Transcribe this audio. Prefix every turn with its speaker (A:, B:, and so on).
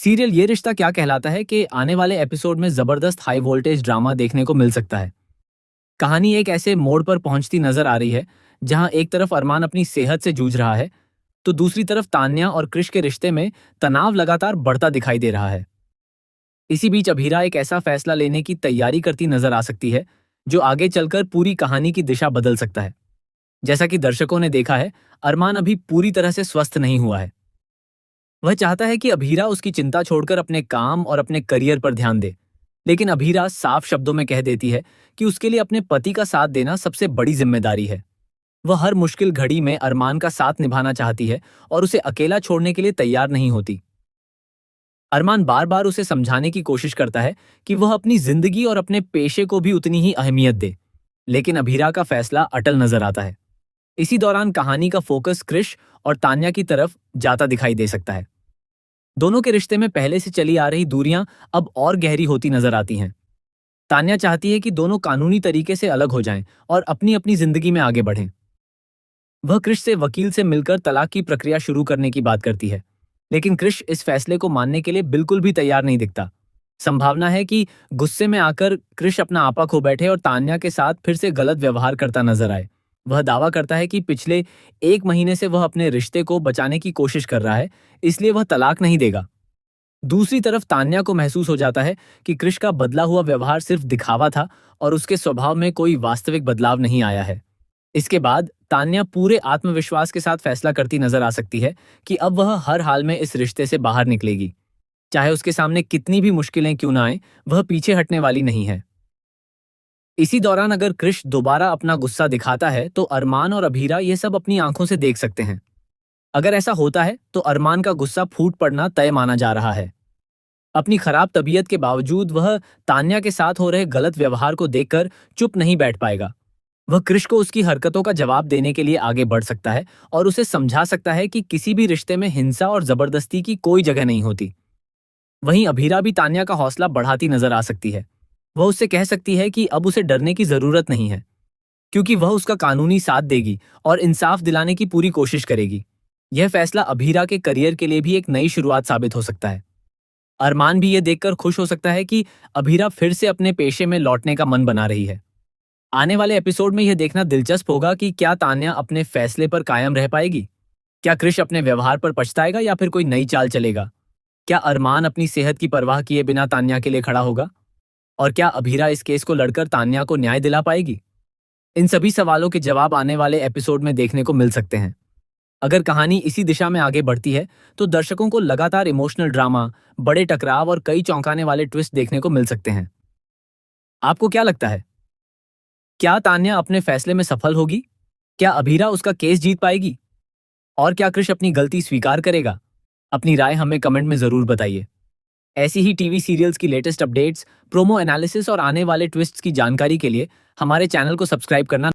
A: Serial ये रिश्ता क्या कहलाता है कि आने वाले एपिसोड में जबरदस्त हाई वोल्टेज ड्रामा देखने को मिल सकता है। कहानी एक ऐसे मोड़ पर पहुंचती नजर आ रही है जहां एक तरफ अरमान अपनी सेहत से जूझ रहा है, तो दूसरी तरफ तान्या और क्रिश के रिश्ते में तनाव लगातार बढ़ता दिखाई दे रहा है। इसी बीच अभीरा एक ऐसा फैसला लेने की तैयारी करती नजर आ सकती है जो आगे चलकर पूरी कहानी की दिशा बदल सकता है। जैसा कि दर्शकों ने देखा है, अरमान अभी पूरी तरह से स्वस्थ नहीं हुआ है। वह चाहता है कि अभीरा उसकी चिंता छोड़कर अपने काम और अपने करियर पर ध्यान दे, लेकिन अभीरा साफ शब्दों में कह देती है कि उसके लिए अपने पति का साथ देना सबसे बड़ी जिम्मेदारी है। वह हर मुश्किल घड़ी में अरमान का साथ निभाना चाहती है और उसे अकेला छोड़ने के लिए तैयार नहीं होती। अरमान बार बार उसे समझाने की कोशिश करता है कि वह अपनी जिंदगी और अपने पेशे को भी उतनी ही अहमियत दे, लेकिन अभीरा का फैसला अटल नजर आता है। इसी दौरान कहानी का फोकस क्रिश और तान्या की तरफ जाता दिखाई दे सकता है। दोनों के रिश्ते में पहले से चली आ रही दूरियां अब और गहरी होती नजर आती हैं। तान्या चाहती है कि दोनों कानूनी तरीके से अलग हो जाएं और अपनी अपनी जिंदगी में आगे बढ़ें। वह क्रिश से वकील से मिलकर तलाक की प्रक्रिया शुरू करने की बात करती है, लेकिन क्रिश इस फैसले को मानने के लिए बिल्कुल भी तैयार नहीं दिखता। संभावना है कि गुस्से में आकर क्रिश अपना आपा खो बैठे और तान्या के साथ फिर से गलत व्यवहार करता नजर आए। वह दावा करता है कि पिछले 1 महीने से वह अपने रिश्ते को बचाने की कोशिश कर रहा है, इसलिए वह तलाक नहीं देगा। दूसरी तरफ तान्या को महसूस हो जाता है कि क्रिश का बदला हुआ व्यवहार सिर्फ दिखावा था और उसके स्वभाव में कोई वास्तविक बदलाव नहीं आया है। इसके बाद तान्या पूरे आत्मविश्वास के साथ फैसला करती नजर आ सकती है कि अब वह हर हाल में इस रिश्ते से बाहर निकलेगी। चाहे उसके सामने कितनी भी मुश्किलें क्यों ना आए, वह पीछे हटने वाली नहीं है। इसी दौरान अगर क्रिश दोबारा अपना गुस्सा दिखाता है तो अरमान और अभीरा ये सब अपनी आंखों से देख सकते हैं। अगर ऐसा होता है तो अरमान का गुस्सा फूट पड़ना तय माना जा रहा है। अपनी खराब तबीयत के बावजूद वह तान्या के साथ हो रहे गलत व्यवहार को देखकर चुप नहीं बैठ पाएगा। वह क्रिश को उसकी हरकतों का जवाब देने के लिए आगे बढ़ सकता है और उसे समझा सकता है कि किसी भी रिश्ते में हिंसा और जबरदस्ती की कोई जगह नहीं होती। वहीं अभीरा भी तान्या का हौसला बढ़ाती नजर आ सकती है। वह उससे कह सकती है कि अब उसे डरने की जरूरत नहीं है, क्योंकि वह उसका कानूनी साथ देगी और इंसाफ दिलाने की पूरी कोशिश करेगी। यह फैसला अभीरा के करियर के लिए भी एक नई शुरुआत साबित हो सकता है। अरमान भी यह देखकर खुश हो सकता है कि अभीरा फिर से अपने पेशे में लौटने का मन बना रही है। आने वाले एपिसोड में यह देखना दिलचस्प होगा कि क्या तान्या अपने फैसले पर कायम रह पाएगी। क्या क्रिश अपने व्यवहार पर पछताएगा या फिर कोई नई चाल चलेगा। क्या अरमान अपनी सेहत की परवाह किए बिना तान्या के लिए खड़ा होगा, और क्या अभीरा इस केस को लड़कर तान्या को न्याय दिला पाएगी। इन सभी सवालों के जवाब आने वाले एपिसोड में देखने को मिल सकते हैं। अगर कहानी इसी दिशा में आगे बढ़ती है तो दर्शकों को लगातार इमोशनल ड्रामा, बड़े टकराव और कई चौंकाने वाले ट्विस्ट देखने को मिल सकते हैं। आपको क्या लगता है, क्या तान्या अपने फैसले में सफल होगी? क्या अभीरा उसका केस जीत पाएगी? और क्या क्रिश अपनी गलती स्वीकार करेगा? अपनी राय हमें कमेंट में जरूर बताइए। ऐसी ही टीवी सीरियल्स की लेटेस्ट अपडेट्स, प्रोमो एनालिसिस और आने वाले ट्विस्ट्स की जानकारी के लिए हमारे चैनल को सब्सक्राइब करना